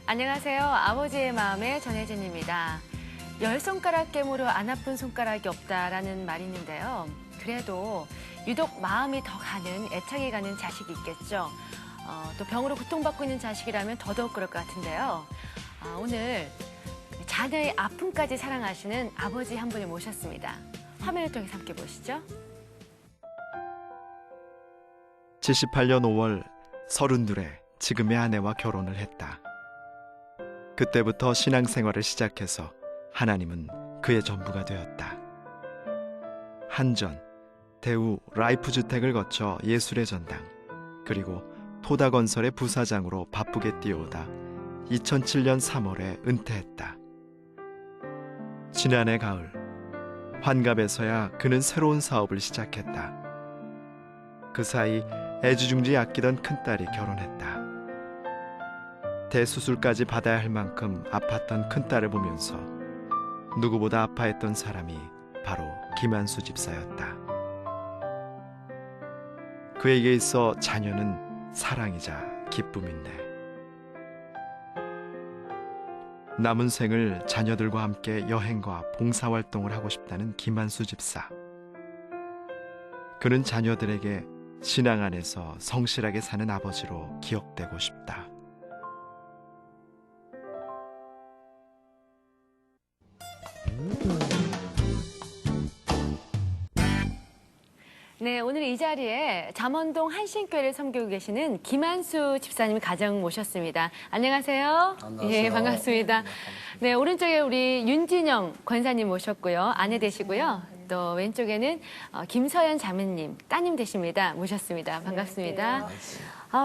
안녕하세요. 아버지의 마음의 전혜진입니다. 열 손가락 깨물어 안 아픈 손가락이 없다라는 말이 있는데요. 그래도 유독 마음이 더 가는, 애착이 가는 자식이 있겠죠. 또 병으로 고통받고 있는 자식이라면 더더욱 그럴 것 같은데요. 오늘 자녀의 아픔까지 사랑하시는 아버지 한 분을 모셨습니다. 화면을 통해서 함께 보시죠. 78년 5월 32에 지금의 아내와 결혼을 했다. 그때부터 신앙생활을 시작해서 하나님은 그의 전부가 되었다. 한전, 대우 라이프 주택을 거쳐 예술의 전당, 그리고 토다건설의 부사장으로 바쁘게 뛰어오다 2007년 3월에 은퇴했다. 지난해 가을, 환갑에서야 그는 새로운 사업을 시작했다. 그 사이 애지중지 아끼던 큰딸이 결혼했다. 대수술까지 받아야 할 만큼 아팠던 큰딸을 보면서 누구보다 아파했던 사람이 바로 김한수 집사였다. 그에게 있어 자녀는 사랑이자 기쁨인데 남은 생을 자녀들과 함께 여행과 봉사활동을 하고 싶다는 김한수 집사. 그는 자녀들에게 신앙 안에서 성실하게 사는 아버지로 기억되고 싶다. 네, 오늘 이 자리에 잠원동 한신교회를 섬기고 계시는 김한수 집사님 가정 모셨습니다. 안녕하세요. 안녕하세요. 예, 반갑습니다. 네, 오른쪽에 우리 윤진영 권사님 모셨고요. 아내 되시고요. 또 왼쪽에는 김서연 자매님, 따님 되십니다. 모셨습니다. 반갑습니다.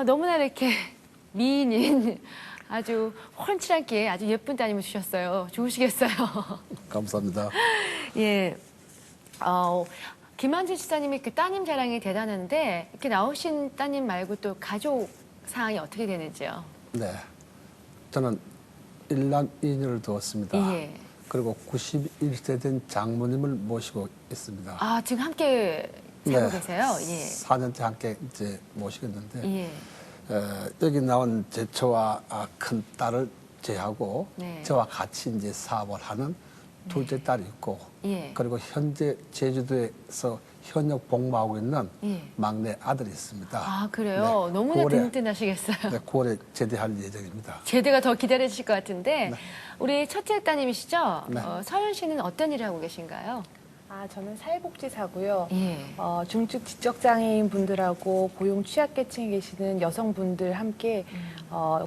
너무나 이렇게 미인인 아주 훤칠하게 아주 예쁜 따님을 주셨어요. 좋으시겠어요? 감사합니다. 예. 김한수 집사님이 그 따님 자랑이 대단한데 이렇게 나오신 따님 말고 또 가족 상황이 어떻게 되는지요? 네, 저는 일남 2년을 두었습니다. 예. 그리고 91세 된 장모님을 모시고 있습니다. 아, 지금 함께 살고 계세요? 예. 4년째 함께 이제 모시고 있는데 예. 여기 나온 제 저와 큰 딸을 제하고 네. 저와 같이 이제 사업을 하는 둘째 딸이 있고 예. 그리고 현재 제주도에서 현역 복무하고 있는 예. 막내 아들이 있습니다. 아, 그래요? 네, 너무나 9월에 든든하시겠어요. 네, 9월에 제대할 예정입니다. 제대가 더 기다려주실 것 같은데 우리 첫째 따님이시죠? 네. 서연 씨는 어떤 일을 하고 계신가요? 저는 사회복지사고요. 예. 중증 지적장애인 분들하고 고용 취약계층에 계시는 여성분들 함께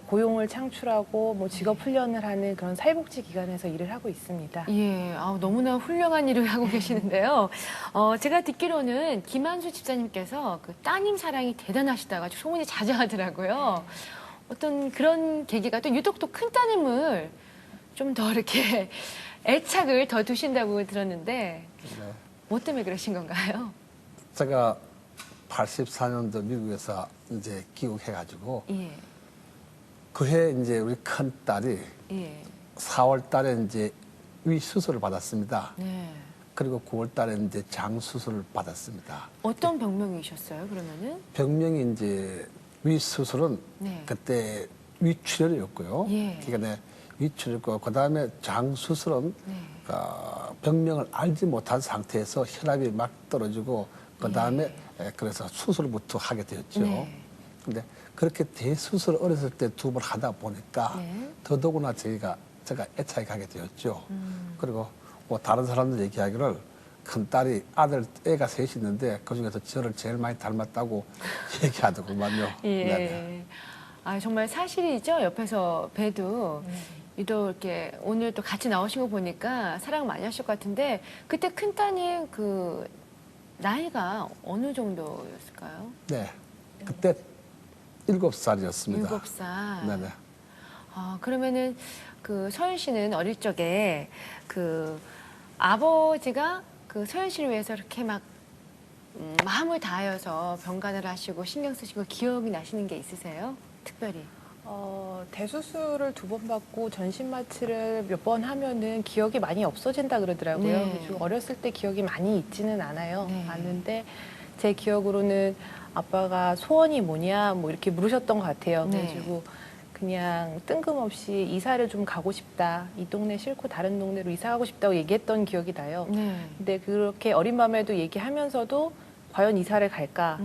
고용을 창출하고 뭐 직업 훈련을 하는 그런 사회복지 기관에서 일을 하고 있습니다. 예, 너무나 훌륭한 일을 하고 계시는데요. 제가 듣기로는 김한수 집사님께서 그 따님 사랑이 대단하시다고 아주 소문이 자자하더라고요. 어떤 그런 계기가 또 유독 또 큰 따님을 좀 더 이렇게 애착을 더 두신다고 들었는데 네. 뭐 때문에 그러신 건가요? 제가 84년도 미국에서 이제 귀국해가지고 예, 그해 이제 우리 큰 딸이 예, 4월 달에 이제 위 수술을 받았습니다. 네. 그리고 9월 달에 이제 장 수술을 받았습니다. 어떤 병명이셨어요, 그러면은? 병명이 이제 위 수술은 네. 그때 위출혈이었고요. 예. 그러니까 위출혈이고 그 다음에 장 수술은 네. 병명을 알지 못한 상태에서 혈압이 막 떨어지고 그 다음에 그래서 수술부터 하게 되었죠. 네. 근데 그렇게 대수술을 어렸을 때 두 번 하다 보니까 네. 더더구나 제가 애착이 가게 되었죠. 그리고 뭐 다른 사람들 얘기하기를 큰 딸이 애가 셋이 있는데 그중에서 저를 제일 많이 닮았다고 얘기하더구만요. 예. 네네. 정말 사실이죠. 옆에서 봬도 유독 이렇게 오늘 또 같이 나오신 거 보니까 사랑 많이 하실 것 같은데 그때 큰 따님 그 나이가 어느 정도였을까요? 네. 그때 7살이었습니다. 7살. 네네. 그러면은 그 서연 씨는 어릴 적에 그 아버지가 그 서연 씨를 위해서 이렇게 막 마음을 다하여서 병간을 하시고 신경 쓰시고 기억이 나시는 게 있으세요? 특별히. 대수술을 2번 받고 전신마취를 몇 번 하면은 기억이 많이 없어진다 그러더라고요. 네. 그래서 어렸을 때 기억이 많이 있지는 않아요. 네. 않는데 제 기억으로는 아빠가 소원이 뭐냐 뭐 이렇게 물으셨던 것 같아요. 네. 그래가지고 그냥 뜬금없이 이사를 좀 가고 싶다. 이 동네 싫고 다른 동네로 이사하고 싶다고 얘기했던 기억이 나요. 네. 근데 그렇게 어린 마음에도 얘기하면서도 과연 이사를 갈까?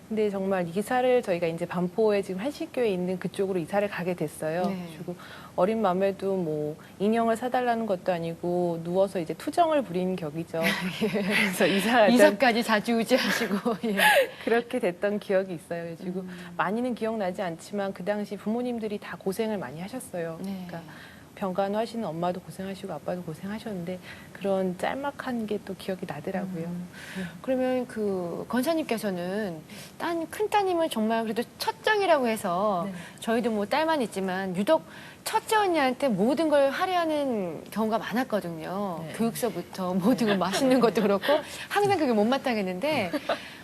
근데 정말 이사를 저희가 이제 반포에 지금 한식교에 있는 그쪽으로 이사를 가게 됐어요. 네. 그리고 어린 마음에도 뭐 인형을 사달라는 것도 아니고 누워서 이제 투정을 부린 격이죠. 그래서 이사까지 자주우지하시고 예. 그렇게 됐던 기억이 있어요. 그래가지고 많이는 기억나지 않지만 그 당시 부모님들이 다 고생을 많이 하셨어요. 네. 그러니까 병간호하시는 엄마도 고생하시고 아빠도 고생하셨는데 그런 짤막한 게 또 기억이 나더라고요. 그러면 그 권사님께서는 큰 따님을 정말 그래도 첫장이라고 해서 네. 저희도 뭐 딸만 있지만 유독 첫째 언니한테 모든 걸 하려는 경우가 많았거든요. 네. 교육서부터 모든 걸 맛있는 것도 그렇고 항상 그게 못마땅했는데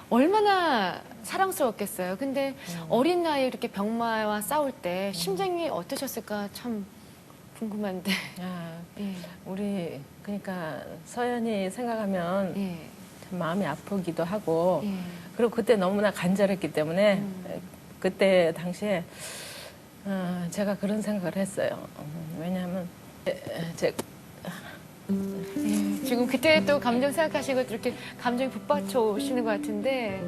얼마나 사랑스러웠겠어요. 근데 어린 나이에 이렇게 병마와 싸울 때 심정이 어떠셨을까 참 궁금한데. 아, 예. 우리 그러니까 서연이 생각하면 예. 참 마음이 아프기도 하고 예. 그리고 그때 너무나 간절했기 때문에 그때 당시에 제가 그런 생각을 했어요. 왜냐하면 제 예. 지금 그때 또 감정 생각하시고 이렇게 감정이 북받쳐 오시는 것 같은데.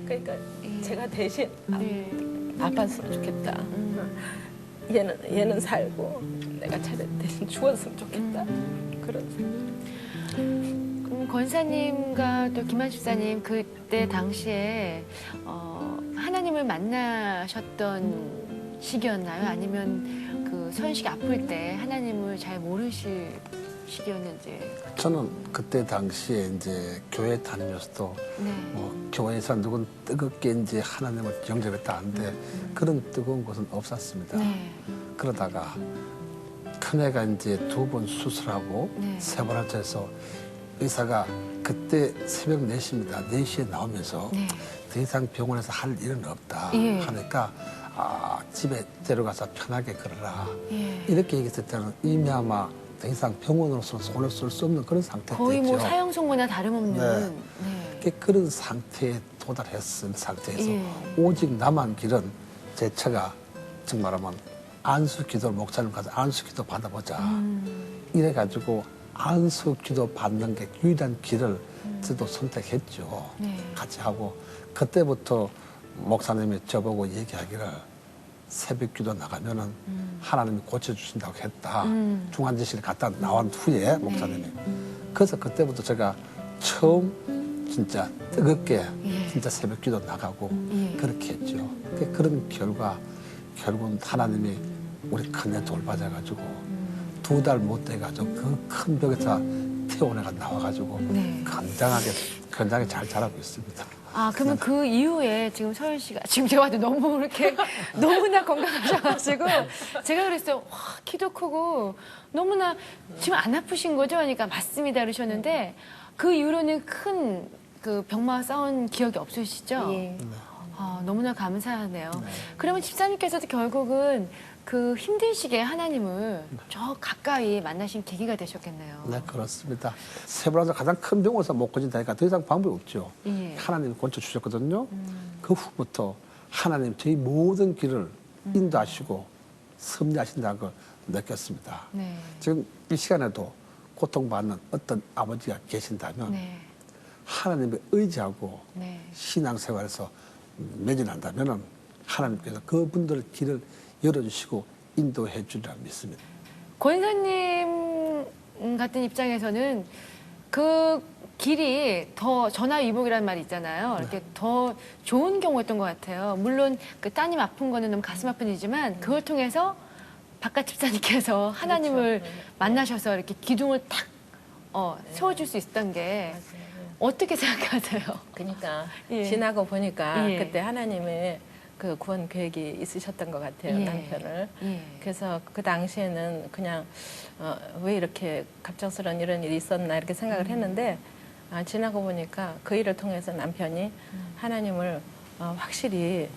그러니까 예. 제가 대신 네. 아팠으면 좋겠다. 얘는 살고 내가 대신 죽었으면 좋겠다. 그런 생각. 그럼 권사님과 또 김한 집사님 그때 당시에 하나님을 만나셨던 시기였나요? 아니면 그 서현 씨가 아플 때 하나님을 잘 모르실 시기였는지. 저는 그때 당시에 이제 교회 다니면서도 네. 교회에서 누군 뜨겁게 이제 하나님을 영접했다 하는데 그런 뜨거운 것은 없었습니다. 네. 그러다가 큰애가 이제 2번 수술하고 네. 3번 하쳐서 의사가 그때 새벽 4시입니다. 4시에 나오면서 네. 더 이상 병원에서 할 일은 없다 예. 하니까 집에 데려가서 편하게 걸어라. 예. 이렇게 얘기했을 때는 이미 아마 더 이상 병원으로서 손을 쓸 수 없는 그런 상태였죠. 거의 뭐 사형선고나 다름없는. 네. 그런 상태에 도달했을 상태에서 예. 오직 남은 길은 제 처가 정말하면 안수기도 목사님 가서 안수기도 받아보자. 이래가지고 안수기도 받는 게 유일한 길을 저도 선택했죠. 네. 같이 하고 그때부터 목사님이 저보고 얘기하기를 새벽기도 나가면은 하나님이 고쳐주신다고 했다. 중환자실 갔다 나온 후에 목사님이. 그래서 그때부터 제가 처음 진짜 뜨겁게 진짜 새벽기도 나가고 그렇게 했죠. 그런 결과 결국은 하나님이 우리 큰애 돌봐줘가지고 2달 못 돼가지고 그 큰 벽에서 태어나가 나와가지고 네. 건장하게 잘 자라고 있습니다. 아, 그러면 그 이후에 지금 서현 씨가, 지금 제가 봐도 너무 이렇게, 너무나 건강하셔가지고, 제가 그랬어요. 와, 키도 크고, 너무나, 지금 안 아프신 거죠? 하니까, 맞습니다. 그러셨는데, 그 이후로는 큰 그 병마와 싸운 기억이 없으시죠? 예. 너무나 감사하네요. 그러면 집사님께서도 결국은 그 힘든 시기에 하나님을 저 가까이 만나신 계기가 되셨겠네요. 네, 그렇습니다. 세브란서 가장 큰 병원에서 못 고친다니까 더 이상 방법이 없죠. 예. 하나님이 고쳐주셨거든요. 그 후부터 하나님 저희 모든 길을 인도하시고 섭리하신다는 걸 느꼈습니다. 네. 지금 이 시간에도 고통받는 어떤 아버지가 계신다면 네. 하나님을 의지하고 네. 신앙생활에서 매진한다면 하나님께서 그분들 길을 열어주시고 인도해 주리라 믿습니다. 권사님 같은 입장에서는 그 길이 더 전화위복이라는 말이 있잖아요. 이렇게 더 좋은 경우였던 것 같아요. 물론 그 따님 아픈 거는 너무 가슴 아픈 일이지만 그걸 통해서 바깥 집사님께서 하나님을 만나셔서 이렇게 기둥을 탁 세워줄 수 있었던 게 어떻게 생각하세요? 그러니까 예. 지나고 보니까 예. 그때 하나님의 그 구원 계획이 있으셨던 것 같아요. 예. 남편을. 예. 그래서 그 당시에는 그냥 왜 이렇게 갑작스러운 이런 일이 있었나 이렇게 생각을 했는데 지나고 보니까 그 일을 통해서 남편이 하나님을 확실히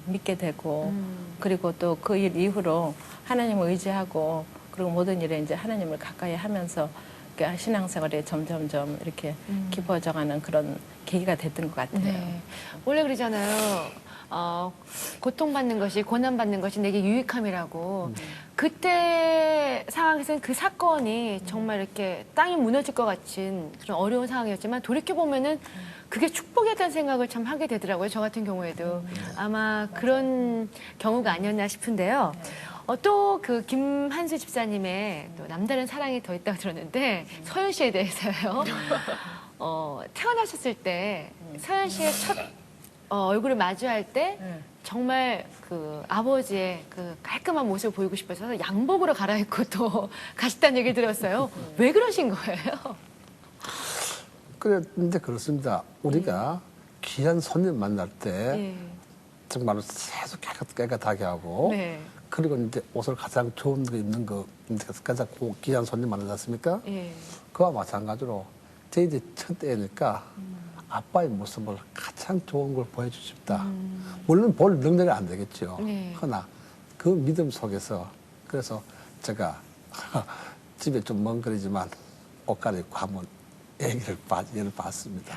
믿게 되고 그리고 또 그 일 이후로 하나님을 의지하고 그리고 모든 일에 이제 하나님을 가까이 하면서 신앙생활에 점점점 이렇게 깊어져가는 그런 계기가 됐던 것 같아요. 네. 원래 그러잖아요. 고통받는 것이, 고난받는 것이 내게 유익함이라고. 그때 상황에서는 그 사건이 정말 이렇게 땅이 무너질 것 같은 그런 어려운 상황이었지만 돌이켜보면은 그게 축복이었다는 생각을 참 하게 되더라고요. 저 같은 경우에도. 아마 그런 경우가 아니었나 싶은데요. 또 그 김한수 집사님의 또 남다른 사랑이 더 있다고 들었는데 서현 씨에 대해서요. 태어나셨을 때 서현 씨의 첫 얼굴을 마주할 때 정말 그 아버지의 그 깔끔한 모습을 보이고 싶어서 양복으로 갈아입고 또 가셨다는 얘기 들었어요. 왜 그러신 거예요? 그런데 그렇습니다. 우리가 귀한 손님 만날 때 예. 정말로 세수 깨끗하게 하고 네. 그리고 이제 옷을 가장 좋은 거 입는 거 가장 귀한 손님 만나지 않습니까? 예. 그와 마찬가지로 제 이제 첫 때니까 아빠의 모습을 가장 좋은 걸 보여주고 싶다. 물론 볼 능력이 안 되겠죠. 네. 그러나 그 믿음 속에서 그래서 제가 집에 좀 먼 거리지만 옷 갈아입고 한번 얘를 봤습니다.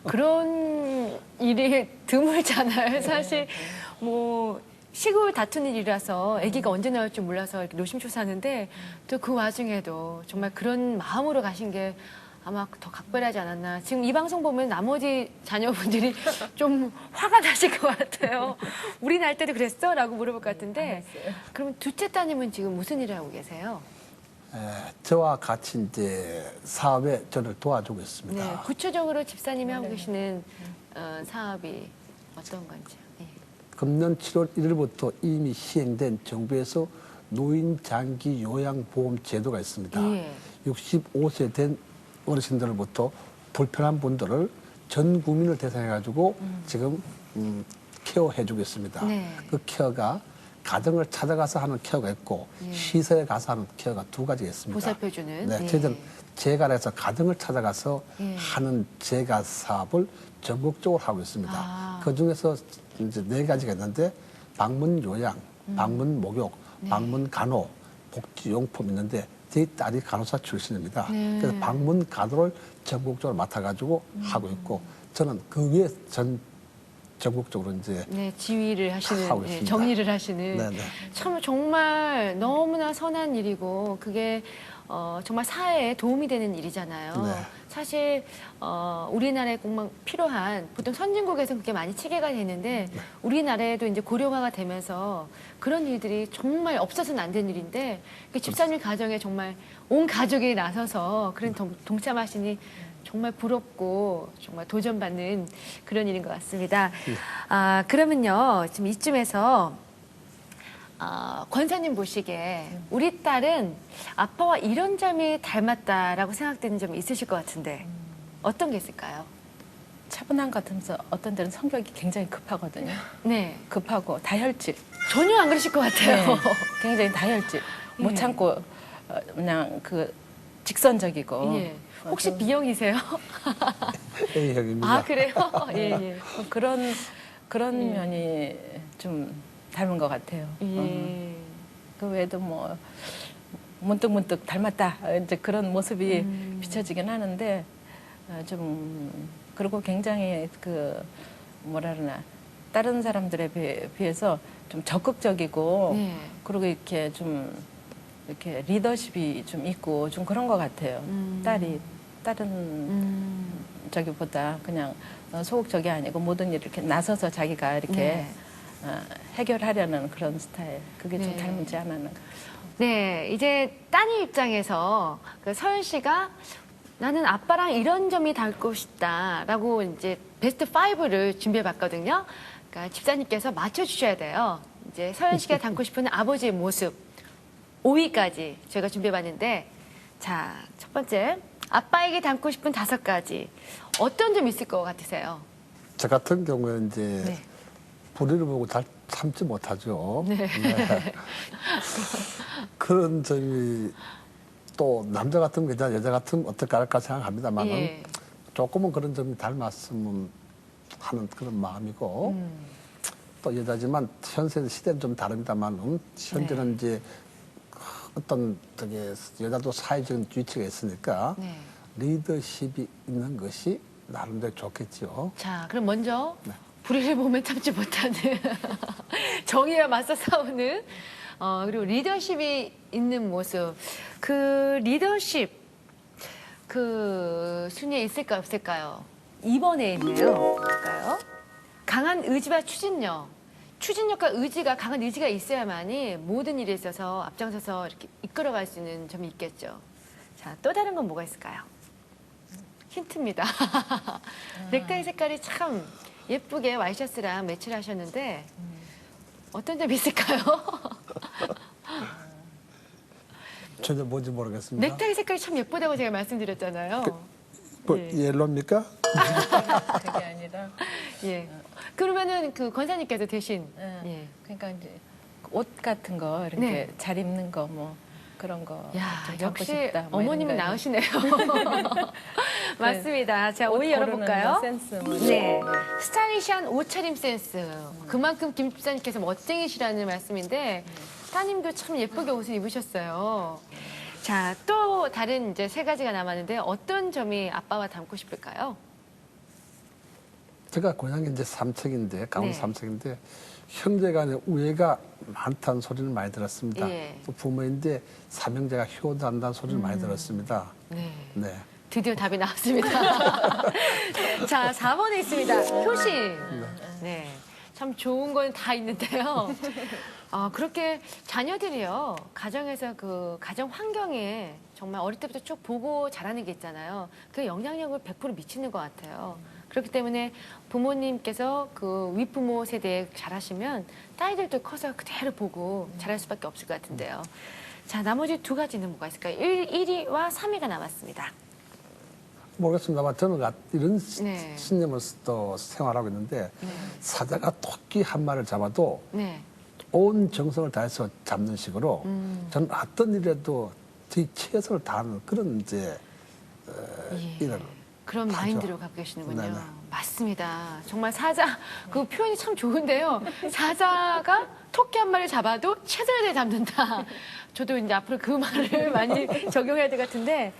그런 일이 드물잖아요. 사실 뭐 시골 다투는 일이라서 아기가 언제 나올지 몰라서 이렇게 노심초사하는데 또 그 와중에도 정말 그런 마음으로 가신 게 아마 더 각별하지 않았나. 지금 이 방송 보면 나머지 자녀분들이 좀 화가 나실 것 같아요. 우리 날 때도 그랬어? 라고 물어볼 것 같은데. 그러면 둘째 따님은 지금 무슨 일을 하고 계세요? 저와 같이 이제 사업에 저를 도와주고 있습니다. 네, 구체적으로 집사님이 하고 계시는 사업이 어떤 건지요? 예. 금년 7월 1일부터 이미 시행된 정부에서 노인 장기 요양보험 제도가 있습니다. 예. 65세 된 어르신들로부터 불편한 분들을 전 국민을 대상해가지고 지금 케어해주고 있습니다. 네. 그 케어가 가정을 찾아가서 하는 케어가 있고 시설에 가서 하는 케어가 두 가지가 있습니다. 보살펴주는. 네, 예. 저희들은 재가에서 가정을 찾아가서 예. 하는 재가 사업을 전국적으로 하고 있습니다. 아. 그 중에서 이제 4가지가 있는데 방문 요양, 방문 목욕, 네. 방문 간호, 복지용품 있는데 제 딸이 간호사 출신입니다. 네. 그래서 방문 간호를 전국적으로 맡아가지고 하고 있고 저는 그 위에 전국적으로 이제 네, 지휘를 하시는, 하고 네, 있습니다. 정리를 하시는. 네네. 참 정말 너무나 선한 일이고 그게 정말 사회에 도움이 되는 일이잖아요. 네. 사실 우리나라에 꼭 필요한 보통 선진국에서는 그게 많이 체계가 되는데 우리나라에도 이제 고령화가 되면서 그런 일들이 정말 없어서는 안 되는 일인데 그 집사님 가정에 정말 온 가족이 나서서 그런 동참하시니 정말 부럽고 정말 도전받는 그런 일인 것 같습니다. 그러면요 지금 이쯤에서 권사님 보시기에 우리 딸은 아빠와 이런 점이 닮았다라고 생각되는 점이 있으실 것 같은데 어떤 게 있을까요? 차분한 것 같으면서 어떤 데는 성격이 굉장히 급하거든요. 네, 급하고 다혈질. 전혀 안 그러실 것 같아요. 네, 굉장히 다혈질. 못 예. 참고 그냥 그 직선적이고. 예. 혹시 B형이세요? A형입니다. 아 그래요? 예, 예. 그런 면이 좀 닮은 것 같아요. 예. 그 외에도 뭐 문득문득 닮았다 이제 그런 모습이 비춰지긴 하는데 좀 그리고 굉장히 그 뭐라 그러나 다른 사람들에 비해서 좀 적극적이고 네. 그리고 이렇게 좀 이렇게 리더십이 좀 있고 좀 그런 것 같아요. 딸이 다른 저기보다 그냥 소극적이 아니고 모든 일을 이렇게 나서서 자기가 이렇게 네. 해결하려는 그런 스타일. 그게 좀 네. 닮지 않았나. 네, 이제 따님 입장에서 그 서현 씨가 나는 아빠랑 이런 점이 닮고 싶다라고 이제 베스트 5를 준비해봤거든요. 그러니까 집사님께서 맞춰주셔야 돼요. 이제 서현 씨가 닮고 싶은 아버지의 모습 5위까지 저희가 준비해봤는데 자, 첫 번째 아빠에게 닮고 싶은 5가지 어떤 점 있을 것 같으세요? 저 같은 경우에 이제 네. 불의를 보고 잘 참지 못하죠. 네. 그런 점이 또 남자 같으면 괜찮아 여자 같으면 어떨까 할까 생각합니다만 예. 조금은 그런 점이 닮았으면 하는 그런 마음이고 또 여자지만 현세 시대는 좀 다릅니다만 현재는 네. 이제 어떤 여자도 사회적인 위치가 있으니까 네. 리더십이 있는 것이 나름대로 좋겠죠. 자, 그럼 먼저 불의를 보면 참지 못하는 정의와 맞서 싸우는 그리고 리더십이 있는 모습. 그 리더십 그 순위에 있을까요, 없을까요? 2번에 있네요. 볼까요? 강한 의지와 추진력. 추진력과 의지가, 강한 의지가 있어야만이 모든 일에 있어서 앞장서서 이렇게 이끌어갈 수 있는 점이 있겠죠. 자, 또 다른 건 뭐가 있을까요? 힌트입니다. 넥타이 색깔이 참 예쁘게 와이셔츠랑 매치를 하셨는데 어떤 점이 있을까요? 전혀 뭔지 모르겠습니다. 넥타이 색깔이 참 예쁘다고 제가 말씀드렸잖아요. 뭐 예. 옐로입니까? 그게 아니라 예. 그러면은 그 권사님께서 대신 예. 그러니까 이제 옷 같은 거 이렇게 네. 잘 입는 거 뭐 그런 거 야, 좀 잡고 역시 싶다, 뭐 어머님은 이런 거. 나으시네요. 맞습니다. 자, 옷 5위 고르는 열어볼까요? 거 센스 뭐 네. 스타일리시한 옷차림 센스. 그만큼 김 집사님께서 멋쟁이시라는 말씀인데 따님도 참 예쁘게 옷을 입으셨어요. 자, 또 다른 이제 세 가지가 남았는데 어떤 점이 아빠와 닮고 싶을까요? 제가 고향이 이제 삼척인데, 강원 네. 삼척인데, 형제간에 우애가 많다는 소리는 많이 들었습니다. 예. 또 부모인데 삼형제가 효도한다는 소리를 많이 들었습니다. 네. 네. 드디어 답이 나왔습니다. 자, 4번에 있습니다. 효심. 네. 참 좋은 건 다 있는데요. 그렇게 자녀들이요, 가정에서 그 가정 환경에 정말 어릴 때부터 쭉 보고 자라는 게 있잖아요. 그 영향력을 100% 미치는 것 같아요. 그렇기 때문에 부모님께서 그 윗부모 세대에 잘하시면 딸들도 커서 그대로 보고 잘할 수밖에 없을 것 같은데요. 자, 나머지 두 가지는 뭐가 있을까요? 1위와 3위가 남았습니다. 모르겠습니다만 저는 이런 네. 신념을 또 생활하고 있는데 사자가 토끼 한 마리를 잡아도 네. 온 정성을 다해서 잡는 식으로 저는 어떤 일에도 제 최선을 다하는 그런 이제 예. 일을 그런 하죠. 마인드로 갖고 계시는군요. 네네. 맞습니다. 정말 사자, 그 표현이 참 좋은데요. 사자가 토끼 한 마리 잡아도 최선을 다해 잡는다. 저도 이제 앞으로 그 말을 많이 적용해야 될 것 같은데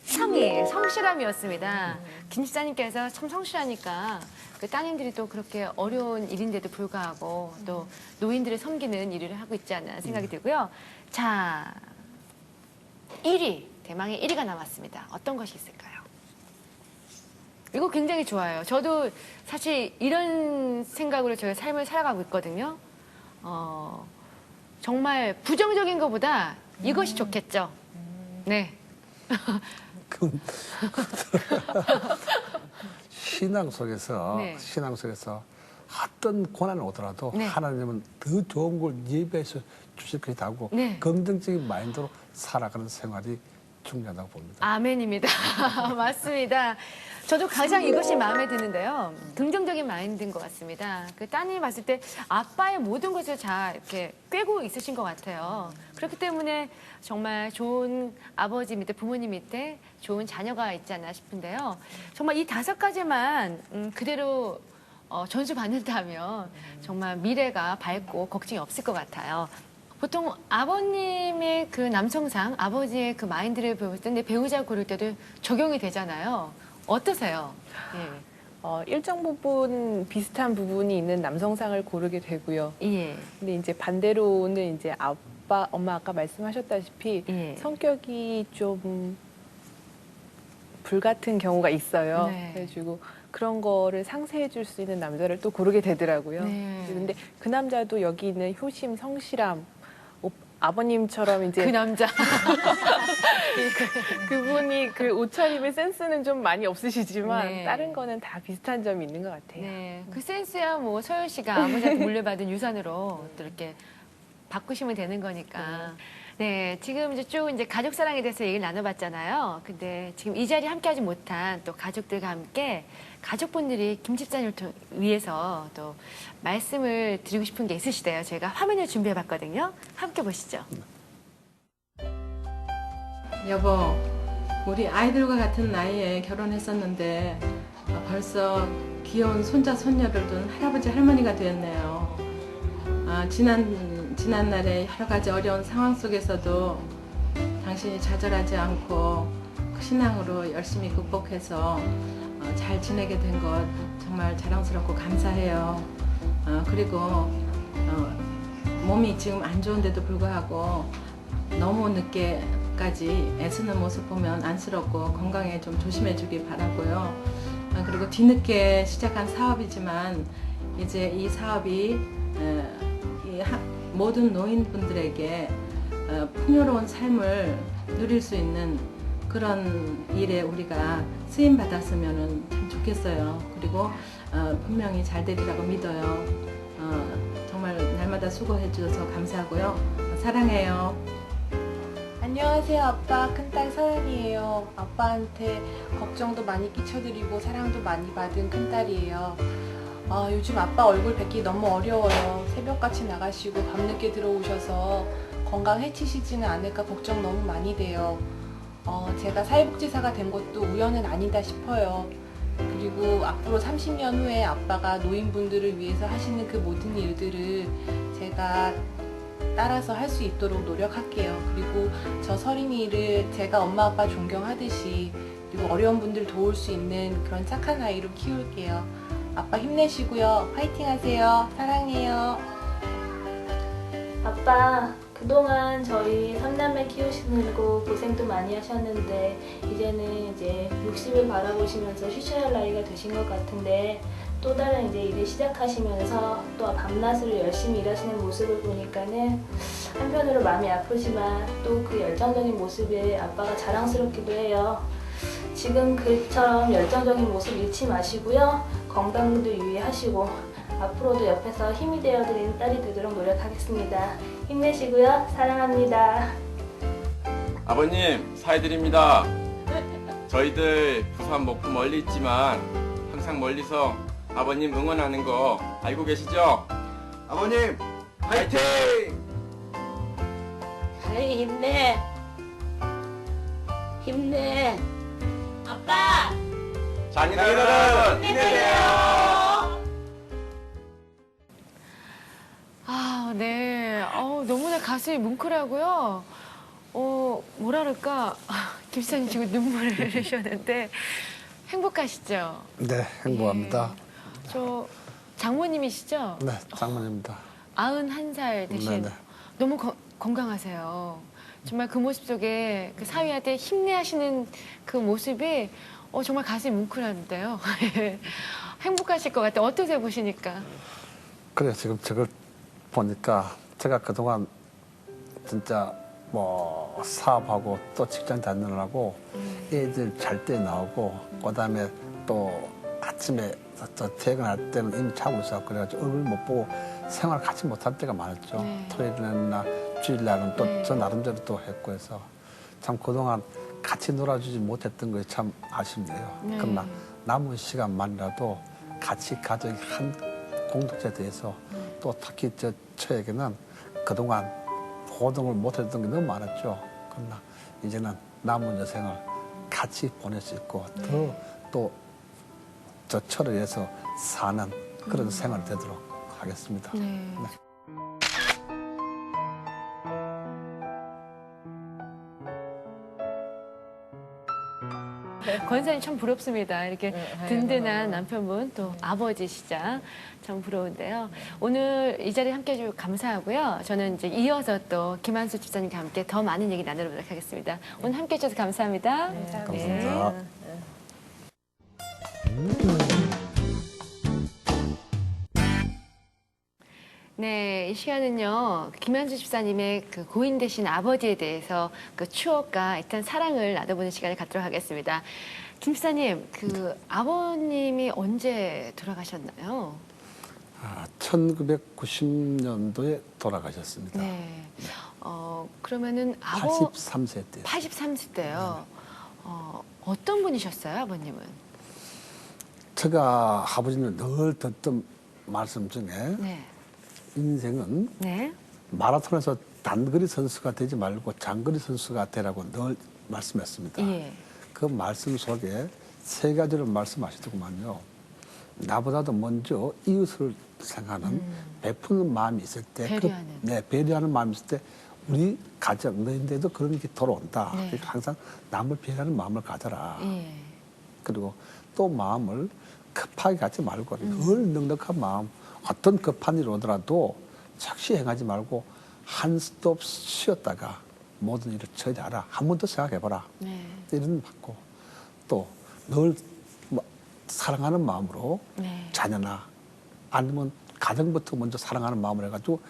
3위, 성실함이었습니다. 김 집사님께서 참 성실하니까 그 따님들이 또 그렇게 어려운 일인데도 불구하고 또 노인들을 섬기는 일을 하고 있지 않나 생각이 들고요. 자, 1위, 대망의 1위가 남았습니다. 어떤 것이 있을까요? 이거 굉장히 좋아요. 저도 사실 이런 생각으로 저의 삶을 살아가고 있거든요. 정말 부정적인 것보다 이것이 좋겠죠. 네. 그 신앙 속에서 네. 어떤 고난이 오더라도 네. 하나님은 더 좋은 걸 예배해서 주실 것이다 하고 네. 긍정적인 마인드로 살아가는 생활이 중요하다고 봅니다. 아멘입니다. 맞습니다. 저도 가장 이것이 마음에 드는데요. 긍정적인 마인드인 것 같습니다. 그 따님이 봤을 때 아빠의 모든 것을 다 이렇게 꿰고 있으신 것 같아요. 그렇기 때문에 정말 좋은 아버지 밑에 부모님 밑에 좋은 자녀가 있지 않나 싶은데요. 정말 이 5가지만 그대로 전수받는다면 정말 미래가 밝고 걱정이 없을 것 같아요. 보통 아버님의 그 남성상, 아버지의 그 마인드를 배울 때 배우자 고를 때도 적용이 되잖아요. 어떠세요? 일정 부분 비슷한 부분이 있는 남성상을 고르게 되고요. 예. 근데 이제 반대로는 이제 아빠, 엄마 아까 말씀하셨다시피 예. 성격이 좀 불같은 경우가 있어요. 네. 그래가지고 그런 거를 상쇄해 줄 수 있는 남자를 또 고르게 되더라고요. 네. 근데 그 남자도 여기 있는 효심, 성실함, 아버님처럼 이제 그 남자. 그분이 그 옷차림의 센스는 좀 많이 없으시지만 네. 다른 거는 다 비슷한 점이 있는 것 같아요. 네. 그 센스야 뭐 서열 씨가 아버지한테 물려받은 유산으로 또 이렇게 바꾸시면 되는 거니까. 네, 지금 이제 쭉 이제 가족 사랑에 대해서 얘기를 나눠봤잖아요. 근데 지금 이 자리에 함께하지 못한 또 가족들과 함께 가족분들이 김 집사님을 위해서 또 말씀을 드리고 싶은 게 있으시대요. 제가 화면을 준비해봤거든요. 함께 보시죠. 여보, 우리 아이들과 같은 나이에 결혼했었는데 벌써 귀여운 손자 손녀를 둔 할아버지 할머니가 되었네요. 지난 날에 여러 가지 어려운 상황 속에서도 당신이 좌절하지 않고 그 신앙으로 열심히 극복해서 잘 지내게 된 것 정말 자랑스럽고 감사해요. 그리고 몸이 지금 안 좋은데도 불구하고 너무 늦게까지 애쓰는 모습 보면 안쓰럽고 건강에 좀 조심해 주길 바라고요. 그리고 뒤늦게 시작한 사업이지만 이제 이 사업이 모든 노인분들에게 풍요로운 삶을 누릴 수 있는 그런 일에 우리가 쓰임 받았으면 참 좋겠어요. 그리고 분명히 잘 되리라고 믿어요. 정말 날마다 수고해 주셔서 감사하고요. 사랑해요. 안녕하세요, 아빠. 큰딸 서연이에요. 아빠한테 걱정도 많이 끼쳐드리고 사랑도 많이 받은 큰딸이에요. 요즘 아빠 얼굴 뵙기 너무 어려워요. 새벽같이 나가시고 밤늦게 들어오셔서 건강 해치시지는 않을까 걱정 너무 많이 돼요. 제가 사회복지사가 된 것도 우연은 아니다 싶어요. 그리고 앞으로 30년 후에 아빠가 노인분들을 위해서 하시는 그 모든 일들을 제가 따라서 할 수 있도록 노력할게요. 그리고 저 서린이를 제가 엄마 아빠 존경하듯이 그리고 어려운 분들 도울 수 있는 그런 착한 아이로 키울게요. 아빠 힘내시고요. 파이팅 하세요. 사랑해요. 아빠, 그동안 저희 3남매 키우시느라고 고생도 많이 하셨는데 이제는 이제 60을 바라보시면서 쉬셔야 할 나이가 되신 것 같은데 또 다른 이제 일을 시작하시면서 또 밤낮으로 열심히 일하시는 모습을 보니까는 한편으로 마음이 아프지만 또 그 열정적인 모습에 아빠가 자랑스럽기도 해요. 지금 그처럼 열정적인 모습 잃지 마시고요. 건강도 유의하시고 앞으로도 옆에서 힘이 되어드리는 딸이 되도록 노력하겠습니다. 힘내시고요. 사랑합니다. 아버님, 사회드립니다. 저희들 부산 목포 멀리 있지만 항상 멀리서 아버님 응원하는 거 알고 계시죠? 아버님, 화이팅! 아이, 힘내. 힘내. 아빠! 자녀들은 힘내세요! 네. 너무나 가슴이 뭉클하고요. 뭐랄까. 김수사님 지금 눈물을 흘리셨는데 행복하시죠? 네, 행복합니다. 저 장모님이시죠? 네, 장모님입니다. 91살 되신 네네. 너무 건강하세요. 정말 그 모습 속에 그 사위한테 힘내하시는 그 모습이 정말 가슴이 뭉클한데요. 행복하실 것 같아요. 어떠세요, 보시니까? 그래요. 지금 저걸 보니까 제가 그동안 진짜 뭐 사업하고 또 직장 다니느라고 애들 잘 때 나오고 그다음에 또 아침에 저 퇴근할 때는 이미 자고 있어 그래가지고 얼굴 못 보고 생활 같이 못할 때가 많았죠. 네. 토요일이나 주일날은 또 네. 저 나름대로 또 했고 해서 참 그동안 같이 놀아주지 못했던 것이 참 아쉽네요. 네. 그러나 남은 시간만이라도 같이 가족이 한 공동체에 대해서 또 특히 저에게는 그동안 호동을 못했던 게 너무 많았죠. 그러나 이제는 남은 여생을 같이 보낼 수 있고 또 저를 위해서 사는 그런 생활이 되도록 하겠습니다. 네. 네. 권사님 참 부럽습니다. 이렇게 든든한 남편분 또 아버지시자 참 부러운데요. 오늘 이 자리에 함께해 주셔서 감사하고요. 저는 이제 이어서 또 김한수 집사님과 함께 더 많은 얘기 나누도록 하겠습니다. 오늘 함께해 주셔서 감사합니다. 감사합니다. 네, 이 시간은요, 김한수 집사님의 그 고인 되신 아버지에 대해서 그 추억과 일단 사랑을 나눠보는 시간을 갖도록 하겠습니다. 김 집사님, 그 아버님이 언제 돌아가셨나요? 1990년도에 돌아가셨습니다. 네. 그러면은 83세 때. 83세 때요. 어떤 분이셨어요, 아버님은? 제가 아버지는 늘 듣던 말씀 중에 네. 인생은 네. 마라톤에서 단거리 선수가 되지 말고 장거리 선수가 되라고 늘 말씀했습니다. 예. 그 말씀 속에 세 가지를 말씀하시더구만요. 나보다도 먼저 이웃을 생각하는 베푸는 마음이 있을 때, 배려하는. 배려하는 마음이 있을 때 우리 가족 너희들도 그런 게 돌아온다. 네. 그러니까 항상 남을 배려하는 마음을 가져라. 예. 그리고 또 마음을 급하게 갖지 말고 늘 넉넉한 마음, 어떤 급한 일이 오더라도 즉시 행하지 말고 한 스톱 쉬었다가 모든 일을 처리하라. 한 번 더 생각해봐라. 네. 이런 받고 또 늘 사랑하는 마음으로 네. 자녀나 아니면 가정부터 먼저 사랑하는 마음을 해가지고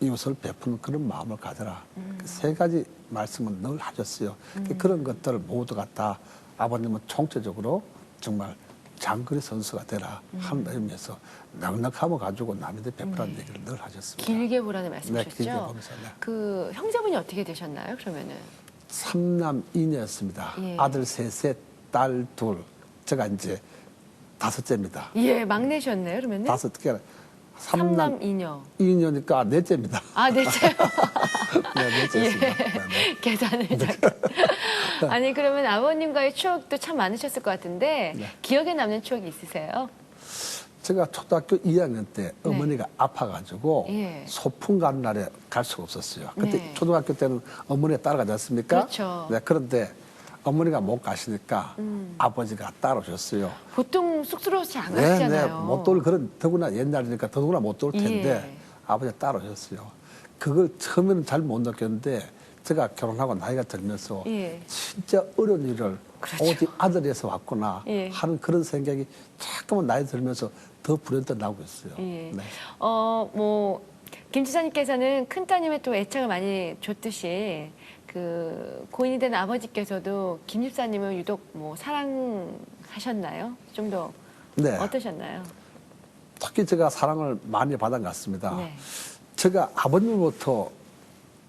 이웃을 베푸는 그런 마음을 가져라. 그 세 가지 말씀은 늘 하셨어요. 그런 것들을 모두 갖다 아버님은 총체적으로 정말 장거리 선수가 되라 하는 의미에서 넉넉함을 가지고 남에게 베푸라는 얘기를 늘 하셨습니다. 길게 보라는 네, 말씀이셨죠? 길게 보면서. 네. 그 형제분이 어떻게 되셨나요? 그러면은 3남 2녀였습니다. 예. 아들 셋, 딸 둘. 제가 이제 5째입니다. 예, 막내셨네요. 그러면은 5개. 삼남 이녀. 2녀니까 넷째입니다. 아, 넷째요. 네, 넷째였습니다. 예. 네, 네. 계산을 잠깐. 아니 그러면 아버님과의 추억도 참 많으셨을 것 같은데 네. 기억에 남는 추억이 있으세요? 제가 초등학교 2학년 때 어머니가 아파가지고 예. 소풍 가는 날에 갈 수가 없었어요. 그때 네. 초등학교 때는 어머니가 따라가지 않습니까? 그렇죠. 네, 그런데 어머니가 못 가시니까 아버지가 따라오셨어요. 보통 쑥스러워서 안 네, 가시잖아요. 못 돌 그런 더구나 옛날이니까 더구나 못 돌 텐데 예. 아버지가 따라오셨어요. 그걸 처음에는 잘 못 느꼈는데 제가 결혼하고 나이가 들면서 예. 진짜 어려운 일을 그렇죠. 오직 아들에서 왔구나 예. 하는 그런 생각이 자꾸만 나이 들면서 더 불현듯 나고 있어요. 예. 네. 김 지사님께서는 큰 따님의 또 애착을 많이 줬듯이 그 고인이 된 아버지께서도 김 집사님을 유독 뭐 사랑하셨나요? 좀 더 네. 어떠셨나요? 특히 제가 사랑을 많이 받은 것 같습니다. 네. 제가 아버님으로부터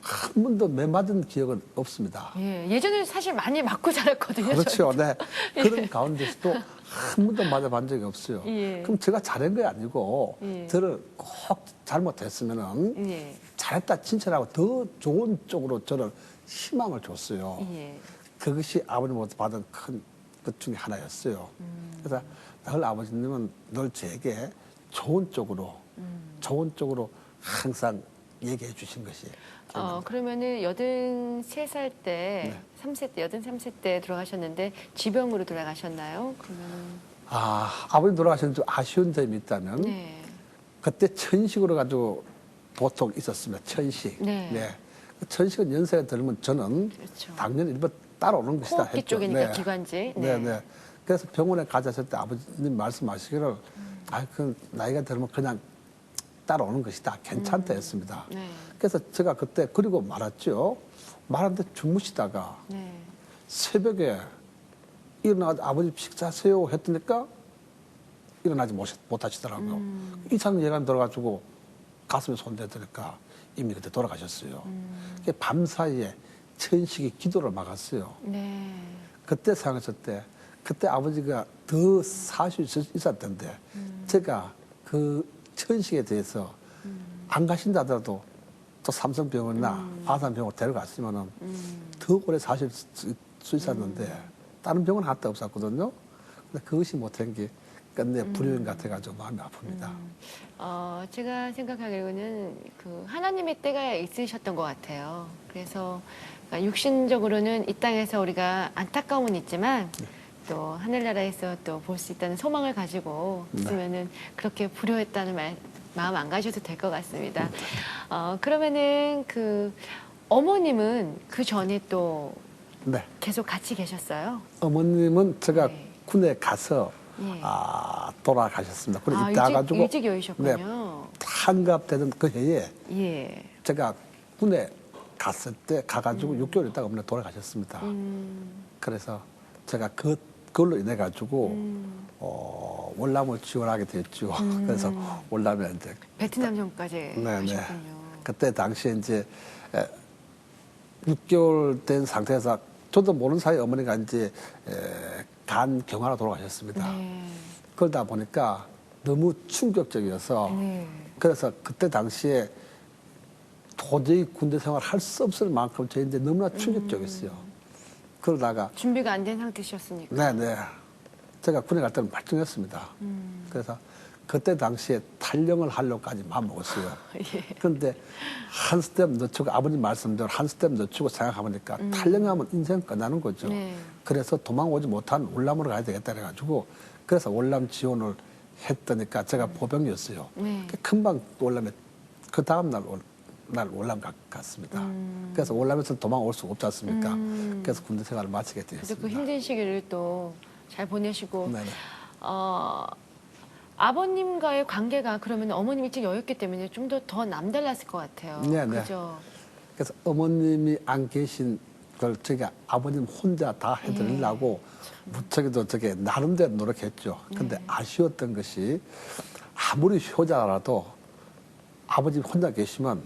한 번도 매맞은 기억은 없습니다. 예, 예전에 사실 많이 맞고 자랐거든요. 그렇죠. 네. 예. 그런 가운데서도 한 번도 맞아본 적이 없어요. 예. 그럼 제가 잘한 게 아니고 예. 저를 꼭 잘못했으면은 예. 잘했다 칭찬하고 더 좋은 쪽으로 저를 희망을 줬어요. 예. 그것이 아버님으로부터 받은 큰 것 중에 하나였어요. 그래서 늘 아버지님은 늘 제게 좋은 쪽으로 항상 얘기해 주신 것이 그러면은 83살 때, 네. 83세 때 돌아가셨는데 지병으로 돌아가셨나요? 그러면 아버님 돌아가신 좀 아쉬운 점이 있다면 네. 그때 천식으로 가지고 보통 있었습니다. 천식. 네. 그 천식은 연세가 들면 저는 그렇죠. 당연히 일번 따라오는 것이다 호흡기 했죠. 쪽이니까 기관지. 네. 그래서 병원에 가셨을 때 아버님 말씀하시기를 그 나이가 들면 그냥 따라오는 것이다. 괜찮다 했습니다. 네. 그래서 제가 그때 그리고 말았죠. 말하는데 주무시다가 네. 새벽에 일어나서 아버지 식사하세요 했더니까 일어나지 못하시더라고요. 이상 예감이 들어가지고 가슴에 손대더니까 이미 그때 돌아가셨어요. 밤사이에 천식이 기도를 막았어요. 네. 그때 생각했을 때 그때 아버지가 더 사실 있었을 텐데 제가 그 천식에 대해서 안 가신다 하더라도 또 삼성병원이나 아산병원 데려갔으면은 더 오래 사실 수 있었는데 다른 병원 갔다 없었거든요. 근데 그것이 못한 게 끝내 불효인 같아가지고 마음이 아픕니다. 제가 생각하기로는 그 하나님의 때가 있으셨던 것 같아요. 그래서 그러니까 육신적으로는 이 땅에서 우리가 안타까움은 있지만 또 하늘나라에서 또 볼 수 있다는 소망을 가지고 있으면은 그렇게 불효했다는 마음 안 가셔도 될 것 같습니다. 그러면은 그 어머님은 그 전에 또 네. 계속 같이 계셨어요? 어머님은 제가 네. 군에 가서 예. 돌아가셨습니다. 군에 있다 가지고 일찍 여기셨군요. 한갑되던 그 해에 예. 제가 군에 갔을 때 가가지고 6개월 있다가 어머니 돌아가셨습니다. 그래서 제가 그걸로 인해 가지고 월남을 지원하게 됐죠. 그래서 월남에 이제 베트남전까지 가셨군요. 그때 당시에 이제 6개월 된 상태에서 저도 모르는 사이에 어머니가 이제 간 경화로 돌아가셨습니다. 네. 그러다 보니까 너무 충격적이어서 네. 그래서 그때 당시에 도저히 군대 생활 할 수 없을 만큼 저희인데 너무나 충격적이었어요. 그러다가 준비가 안 된 상태셨으니까. 네네 제가 군에 갈 때는 발정했습니다. 그래서 그때 당시에 탈영을 하려고까지 마음먹었어요. 예. 그런데 한 스텝 늦추고 아버님 말씀대로 한 스텝 늦추고 생각해보니까 탈영하면 인생 끝나는 거죠. 네. 그래서 도망오지 못한 월남으로 가야 되겠다 그래가지고 그래서 월남 지원을 했더니까 제가 보병이었어요. 네. 금방 월남에 그 다음 날 월남 갔습니다. 그래서 월남에서 도망올 수가 없지 않습니까? 그래서 군대 생활을 마치게 그래서 되었습니다. 그 힘든 시기를 또 잘 보내시고 네네. 아버님과의 관계가 그러면 어머님이 일찍 여였기 때문에 좀 더 남달랐을 것 같아요. 네네. 그죠? 그래서 어머님이 안 계신 걸 제가 아버님 혼자 다 해드리려고 무척이도 저게 나름대로 노력했죠. 근데 아쉬웠던 것이 아무리 효자라도 아버지 혼자 계시면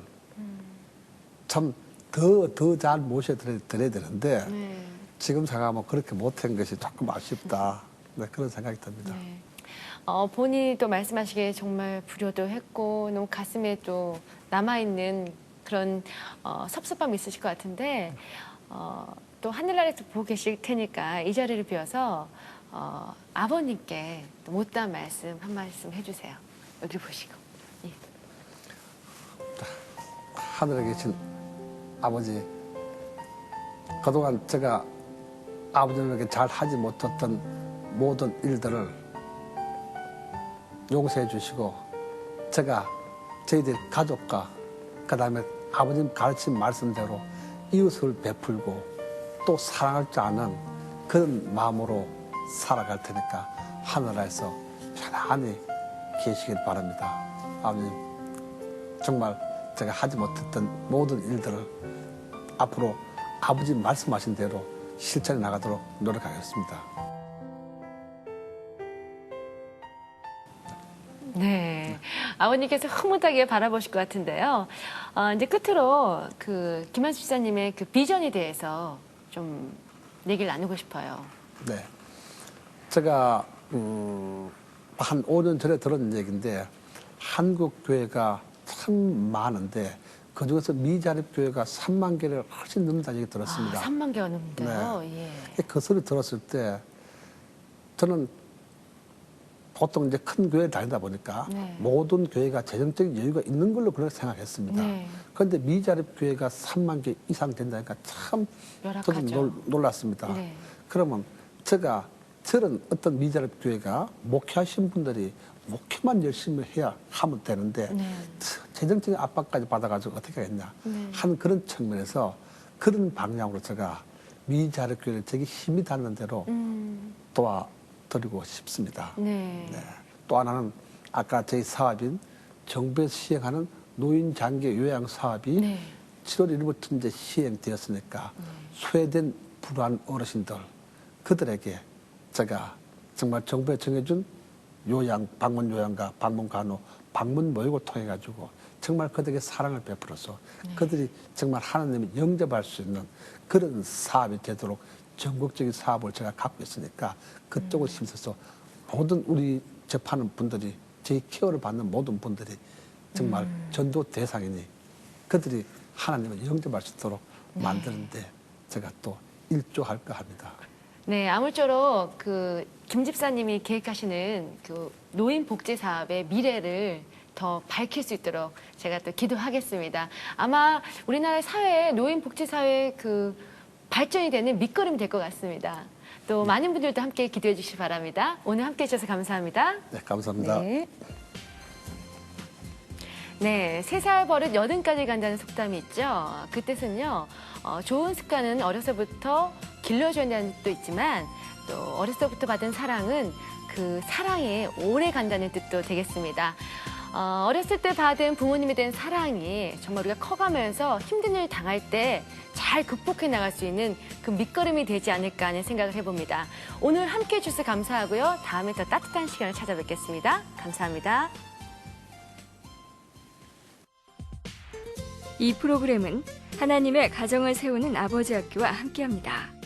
참 더 잘 모셔드려야 되는데 네. 지금 생각하면 그렇게 못한 것이 조금 아쉽다. 네, 그런 생각이 듭니다. 네. 본인이 또 말씀하시기에 정말 불효도 했고 너무 가슴에 또 남아있는 그런 섭섭함이 있으실 것 같은데 또 하늘나라에서 보고 계실 테니까 이 자리를 비워서 아버님께 또 못다한 말씀 한 말씀 해주세요. 여기 보시고. 예. 하늘에 계신 아버지, 그동안 제가 아버님에게 잘 하지 못했던 모든 일들을 용서해 주시고 제가 저희들 가족과 그다음에 아버님 가르친 말씀대로 이웃을 베풀고 또 사랑할 줄 아는 그런 마음으로 살아갈 테니까 하늘나라에서 편안히 계시길 바랍니다. 아버님 정말 제가 하지 못했던 모든 일들을 앞으로 아버지 말씀하신 대로 실천해 나가도록 노력하겠습니다. 네. 아버님께서 흐뭇하게 바라보실 것 같은데요. 이제 끝으로 그 김한수 지사님의 그 비전에 대해서 좀 얘기를 나누고 싶어요. 네. 제가 한 5년 전에 들은 얘기인데 한국 교회가 참 많은데 그중에서 미자립 교회가 3만 개를 훨씬 넘는다는 얘기 들었습니다. 3만 개가 넘는데요. 예. 그 소리 들었을 때 저는 보통 이제 큰 교회 다니다 보니까 네. 모든 교회가 재정적인 여유가 있는 걸로 그렇게 생각했습니다. 네. 그런데 미자립 교회가 3만 개 이상 된다니까 참 저도 열악하죠. 놀랐습니다. 네. 그러면 제가 저런 어떤 미자립 교회가 목회하신 분들이 목회만 열심히 해야 하면 되는데 네. 재정적인 압박까지 받아가지고 어떻게 하겠냐 네. 한 그런 측면에서 그런 방향으로 제가 미자립 교회를 되게 힘이 닿는 대로 도와드리고 싶습니다. 네. 네. 또 하나는 아까 저희 사업인 정부에서 시행하는 노인 장기 요양 사업이 네. 7월 1일부터 이제 시행되었으니까 소외된 불우한 어르신들 그들에게 제가 정말 정부에 정해준 요양, 방문 요양가, 방문 간호, 방문 모욕을 통해 가지고 정말 그들에게 사랑을 베풀어서 그들이 정말 하나님이 영접할 수 있는 그런 사업이 되도록 전국적인 사업을 제가 갖고 있으니까 그쪽을 힘써서 모든 우리 접하는 분들이 제 케어를 받는 모든 분들이 정말 전도 대상이니 그들이 하나님을 영접할 수 있도록 만드는데 제가 또 일조할까 합니다. 네, 아무쪼록 그 김 집사님이 계획하시는 그 노인 복지 사업의 미래를 더 밝힐 수 있도록 제가 또 기도하겠습니다. 아마 우리나라 사회에 노인 복지 사회 그 발전이 되는 밑거름이 될 것 같습니다. 또 많은 분들도 함께 기도해 주시기 바랍니다. 오늘 함께 해주셔서 감사합니다. 네, 감사합니다. 네. 네, 3살 버릇 80까지 간다는 속담이 있죠. 그 뜻은요, 좋은 습관은 어려서부터 길러줘야 한다는 뜻도 있지만 또 어려서부터 받은 사랑은 그 사랑이 오래 간다는 뜻도 되겠습니다. 어렸을 때 받은 부모님에 대한 사랑이 정말 우리가 커가면서 힘든 일 당할 때 잘 극복해 나갈 수 있는 그 밑거름이 되지 않을까 하는 생각을 해봅니다. 오늘 함께 해주셔서 감사하고요. 다음에 더 따뜻한 시간을 찾아뵙겠습니다. 감사합니다. 이 프로그램은 하나님의 가정을 세우는 아버지 학교와 함께합니다.